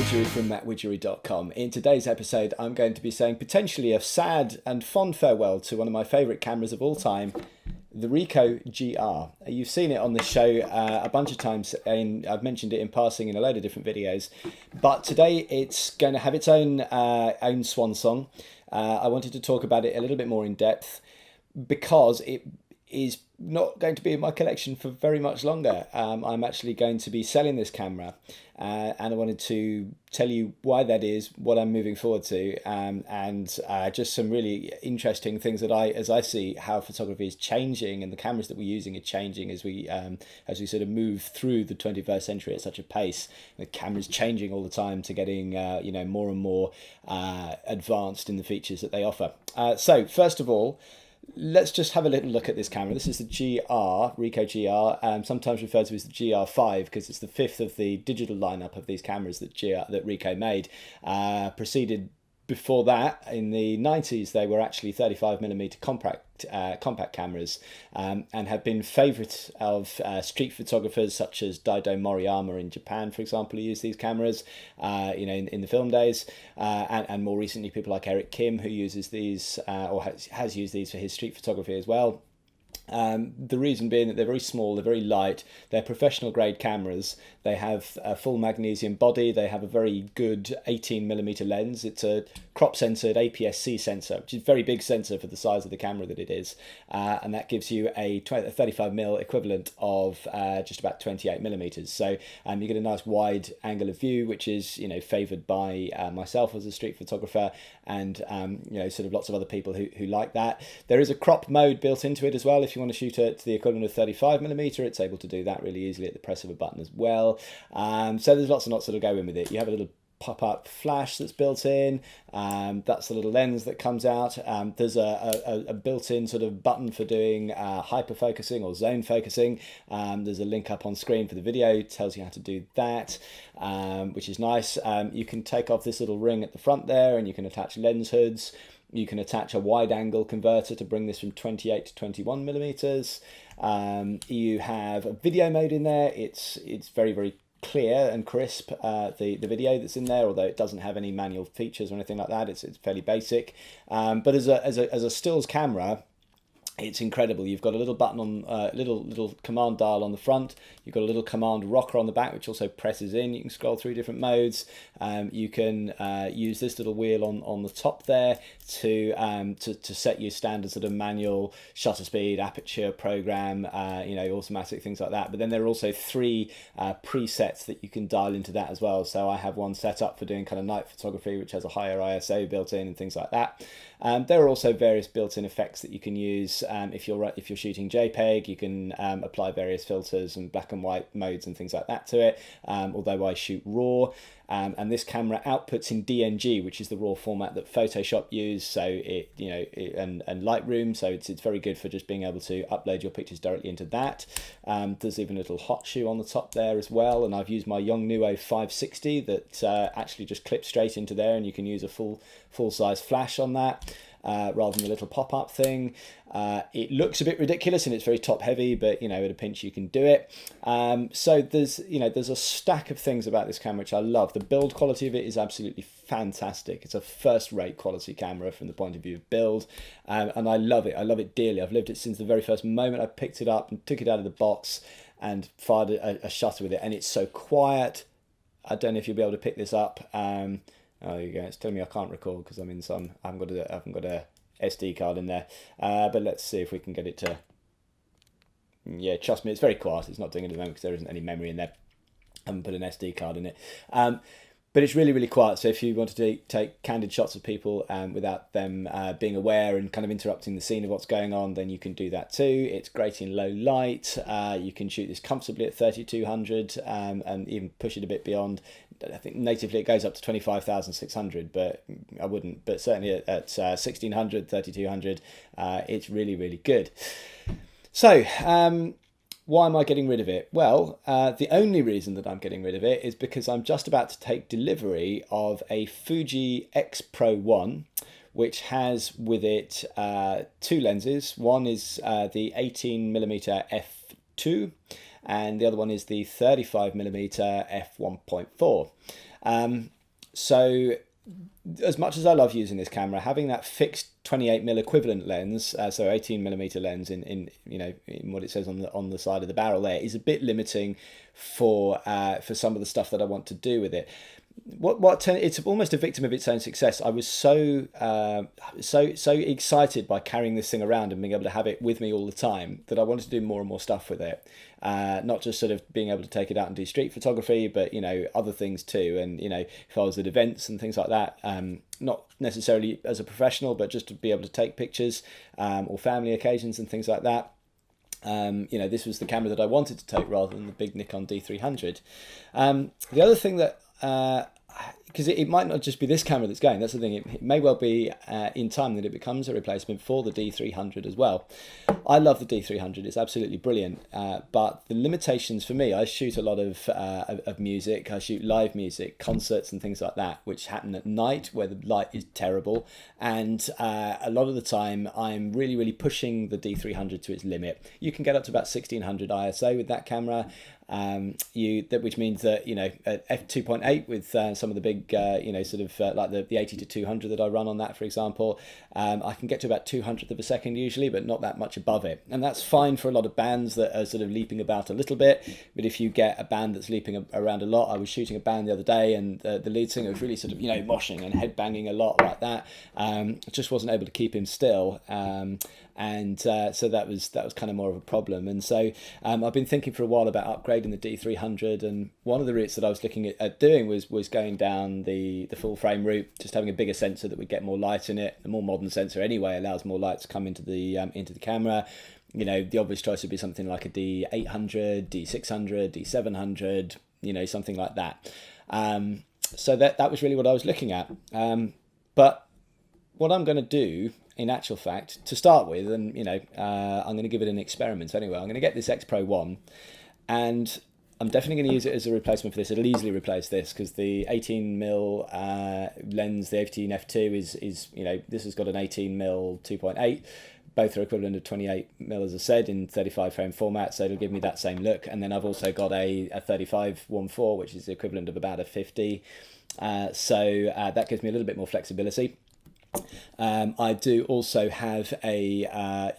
Widgery from mattwidgery.com. In today's episode, I'm going to be saying potentially a sad and fond farewell to one of my favourite cameras of all time, the Ricoh GR. You've seen it on the show a bunch of times, and I've mentioned it in passing in a load of different videos. But today it's going to have its own swan song. I wanted to talk about it a little bit more in depth because it is not going to be in my collection for very much longer. I'm actually going to be selling this camera, and I wanted to tell you why that is, what I'm moving forward to, and just some really interesting things that as I see how photography is changing and the cameras that we're using are changing as we sort of move through the 21st century at such a pace. The camera's changing all the time to getting more and more advanced in the features that they offer. So first of all, let's just have a little look at this camera. This is the Ricoh GR, sometimes referred to as the GR5 because it's the fifth of the digital lineup of these cameras that Ricoh made. Preceded before that, in the 90s, they were actually 35mm compact cameras, and have been favourites of street photographers such as Daido Moriyama in Japan, for example, who used these cameras, in the film days, and more recently people like Eric Kim, who uses these or has used these for his street photography as well. The reason being that they're very small, they're very light, they're professional grade cameras, they have a full magnesium body, they have a very good 18mm lens. It's a crop censored aps-c sensor, which is a very big sensor for the size of the camera that it is, and that gives you a 35mm equivalent of just about 28mm. So you get a nice wide angle of view, which is favoured by myself as a street photographer, and sort of lots of other people who like that. There is a crop mode built into it as well. If you want to shoot it to the equivalent of 35mm, it's able to do that really easily at the press of a button as well. So there's lots and lots that go in with it. You have a little pop-up flash that's built in. That's the little lens that comes out. There's a built-in sort of button for doing hyper focusing or zone focusing. There's a link up on screen for the video. It tells you how to do that, which is nice. You can take off this little ring at the front there, and you can attach lens hoods. You can attach a wide angle converter to bring this from 28 to 21mm. You have a video mode in there. It's very, very clear and crisp, the video that's in there, although it doesn't have any manual features or anything like that. It's fairly basic. But as a stills camera, it's incredible. You've got a little button on little command dial on the front. You've got a little command rocker on the back, which also presses in. You can scroll through different modes. You can use this little wheel on the top there to set your standard sort of manual shutter speed, aperture program, automatic, things like that. But then there are also three presets that you can dial into that as well. So I have one set up for doing kind of night photography, which has a higher ISO built in and things like that. There are also various built-in effects that you can use. If you're shooting JPEG, you can apply various filters and black and white modes and things like that to it. Although I shoot RAW, and this camera outputs in DNG, which is the RAW format that Photoshop use. So and Lightroom. So it's very good for just being able to upload your pictures directly into that. There's even a little hot shoe on the top there as well. And I've used my Yongnuo 560 that actually just clips straight into there, and you can use a full size flash on that. Rather than a little pop-up thing. It looks a bit ridiculous and it's very top heavy, but at a pinch you can do it. So there's a stack of things about this camera which I love. The build quality of it is absolutely fantastic. It's a first-rate quality camera from the point of view of build, and I love it. I love it dearly. I've lived it since the very first moment I picked it up and took it out of the box and fired a shutter with it, and it's so quiet. I don't know if you'll be able to pick this up. Oh, there you go. It's telling me I can't record because I'm in some. I haven't got a SD card in there. But let's see if we can get it to. Yeah, trust me, it's very quiet. It's not doing it at the moment because there isn't any memory in there. I haven't put an SD card in it. But it's really, really quiet. So if you want to take candid shots of people without them being aware and kind of interrupting the scene of what's going on, then you can do that too. It's great in low light. You can shoot this comfortably at 3200 and even push it a bit beyond. I think natively it goes up to 25,600, but I wouldn't. But certainly at 1600, 3200, it's really, really good. So, why am I getting rid of it? Well, the only reason that I'm getting rid of it is because I'm just about to take delivery of a Fuji X Pro 1, which has with it two lenses. One is the 18mm f2, and the other one is the 35mm f1.4. So as much as I love using this camera, having that fixed 28mm equivalent lens, so 18mm lens in what it says on the side of the barrel there, is a bit limiting for some of the stuff that I want to do with it. It's almost a victim of its own success. I was so excited by carrying this thing around and being able to have it with me all the time that I wanted to do more and more stuff with it. Not just sort of being able to take it out and do street photography, but other things too. And if I was at events and things like that, not necessarily as a professional, but just to be able to take pictures, or family occasions and things like that. This was the camera that I wanted to take rather than the big Nikon D300. The other thing that because it might not just be this camera that's going. That's the thing. It may well be in time that it becomes a replacement for the D300 as well. I love the D300. It's absolutely brilliant. But the limitations for me, I shoot a lot of music. I shoot live music, concerts and things like that, which happen at night where the light is terrible. And a lot of the time, I'm really, really pushing the D300 to its limit. You can get up to about 1600 ISO with that camera. Which means that at f2.8 with some of the big like the 80 to 200 that I run on that, for example, I can get to about 200th of a second usually, but not that much above it, and that's fine for a lot of bands that are sort of leaping about a little bit. But if you get a band that's leaping around a lot, I was shooting a band the other day, and the lead singer was really sort of moshing and headbanging a lot like that. I just wasn't able to keep him still. So that was kind of more of a problem. And so I've been thinking for a while about upgrading the D300, and one of the routes that I was looking at doing was going down the full frame route, just having a bigger sensor that would get more light in it. The more modern sensor anyway allows more light to come into the camera. The obvious choice would be something like a D800, D600, D700, something like that. So that was really what I was looking at. But what I'm going to do, in actual fact, to start with, and I'm going to give it an experiment anyway. I'm going to get this X Pro 1, and I'm definitely going to use it as a replacement for this. It'll easily replace this because the 18mm lens, the 18 f2 is this has got an 18mm 2.8. Both are equivalent of 28mm, as I said, in 35 frame format, so it'll give me that same look. And then I've also got a 35 1.4, which is the equivalent of about a 50. So that gives me a little bit more flexibility. I do also have a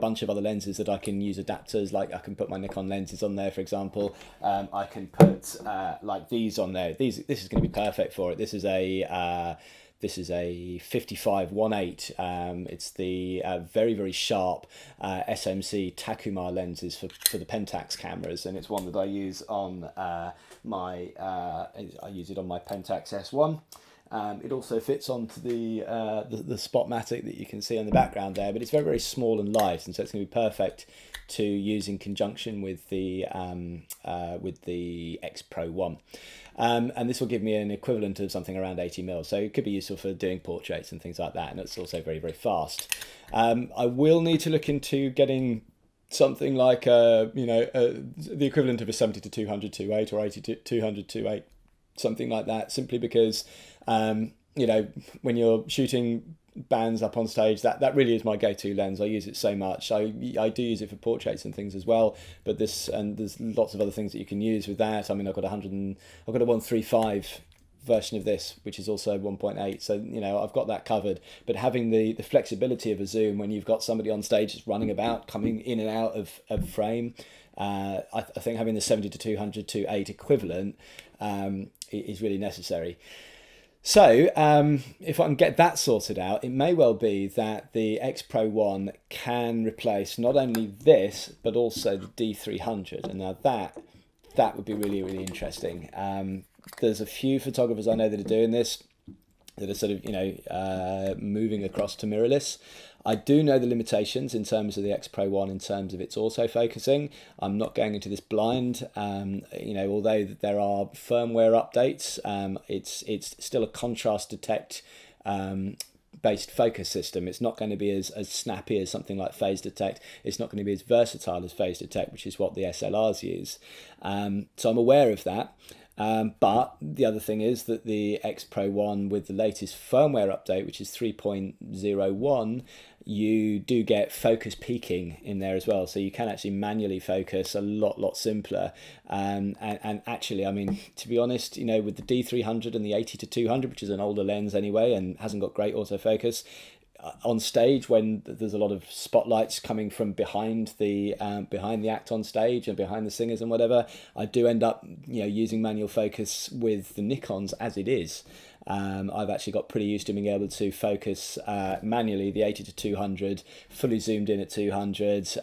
bunch of other lenses that I can use adapters. Like I can put my Nikon lenses on there, for example. I can put like these on there. This is going to be perfect for it. This is a 55 1.8. It's the very, very sharp SMC Takuma lenses for the Pentax cameras, and it's one that I use on my Pentax S1. It also fits onto the Spotmatic that you can see on the background there, but it's very, very small and light, and so it's going to be perfect to use in conjunction with the X Pro 1. And this will give me an equivalent of something around 80mm, so it could be useful for doing portraits and things like that, and it's also very, very fast. I will need to look into getting something like the equivalent of a 70 to 200 2.8 or 80 to 200 2.8, something like that, simply because when you're shooting bands up on stage, that really is my go-to lens. I use it so much. I do use it for portraits and things as well, but there's lots of other things that you can use with that. I mean, I've got a 135 version of this, which is also 1.8, so I've got that covered. But having the flexibility of a zoom when you've got somebody on stage just running about, coming in and out of frame, I think having the 70 to 200 2.8 equivalent is really necessary. So if I can get that sorted out, it may well be that the X Pro 1 can replace not only this, but also the D300. And now that would be really, really interesting. There's a few photographers I know that are doing this, that are sort of, moving across to mirrorless. I do know the limitations in terms of the X Pro 1 in terms of its autofocusing. I'm not going into this blind. Although there are firmware updates, it's still a contrast detect based focus system. It's not going to be as snappy as something like phase detect. It's not going to be as versatile as phase detect, which is what the SLRs use. So I'm aware of that. But the other thing is that the X Pro 1 with the latest firmware update, which is 3.01, you do get focus peaking in there as well, so you can actually manually focus a lot simpler. And actually, I mean, to be honest, you know, with the D300 and the 80-200, which is an older lens anyway and hasn't got great autofocus, on stage when there's a lot of spotlights coming from behind the act on stage and behind the singers and whatever, I do end up, you know, using manual focus with the Nikons as it is. I've actually got pretty used to being able to focus manually the 80-200, fully zoomed in at 200,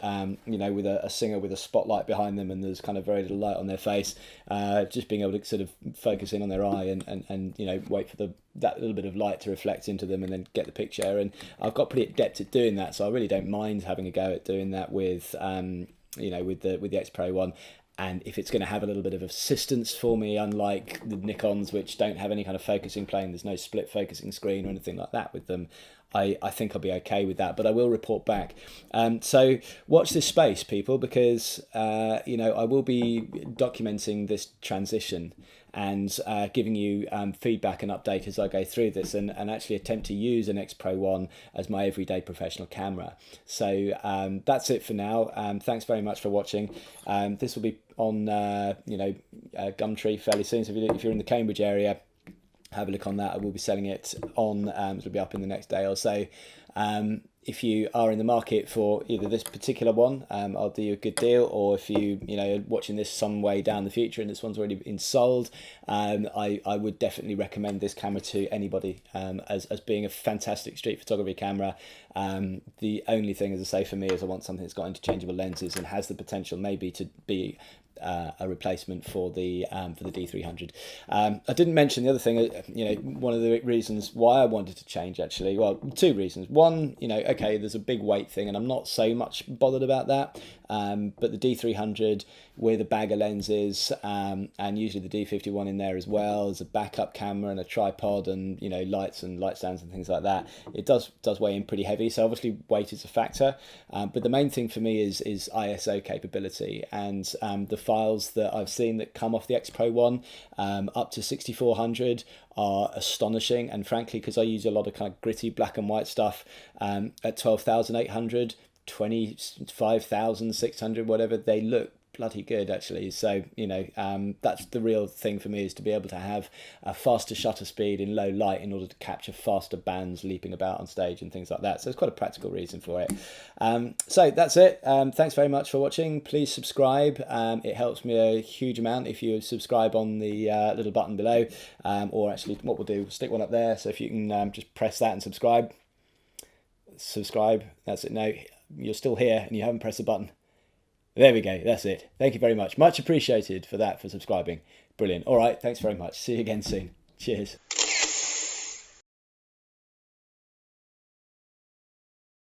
you know, with a singer with a spotlight behind them and there's kind of very little light on their face, just being able to sort of focus in on their eye and you know, wait for that little bit of light to reflect into them and then get the picture. And I've got pretty adept at doing that, so I really don't mind having a go at doing that with you know, with the X Pro one. And if it's going to have a little bit of assistance for me, unlike the Nikons, which don't have any kind of focusing plane, there's no split focusing screen or anything like that with them, I think I'll be okay with that, but I will report back. So watch this space, people, because you know, I will be documenting this transition and giving you feedback and update as I go through this, and actually attempt to use an X Pro 1 as my everyday professional camera. So that's it for now. Thanks very much for watching. This will be on you know, Gumtree fairly soon, so if you're in the Cambridge area, have a look on that. I will be selling it on, it'll be up in the next day or so. If you are in the market for either this particular one, I'll do you a good deal, or if you know, watching this some way down the future and this one's already been sold, I would definitely recommend this camera to anybody as being a fantastic street photography camera. The only thing, as I say, for me is I want something that's got interchangeable lenses and has the potential maybe to be a replacement for the D300. I didn't mention the other thing, you know, one of the reasons why I wanted to change, actually, well, two reasons. One, you know, okay, there's a big weight thing and I'm not so much bothered about that, but the D300 with a bag of lenses, and usually the D51 in there as well as a backup camera and a tripod and, you know, lights and light stands and things like that, it does weigh in pretty heavy, so obviously weight is a factor, but the main thing for me is ISO capability, and the files that I've seen that come off the X Pro 1 up to 6400 are astonishing, and frankly, because I use a lot of kind of gritty black and white stuff, at 12,800, 25,600, whatever, they look bloody good, actually. So, you know, that's the real thing for me, is to be able to have a faster shutter speed in low light in order to capture faster bands leaping about on stage and things like that. So it's quite a practical reason for it. So that's it. Thanks very much for watching. Please subscribe. It helps me a huge amount if you subscribe on the little button below, or actually what we'll do, we'll stick one up there, so if you can just press that and subscribe, that's it. No, you're still here and you haven't pressed the button. There we go, that's it. Thank you very much. Much appreciated for that, for subscribing. Brilliant. All right, thanks very much. See you again soon. Cheers.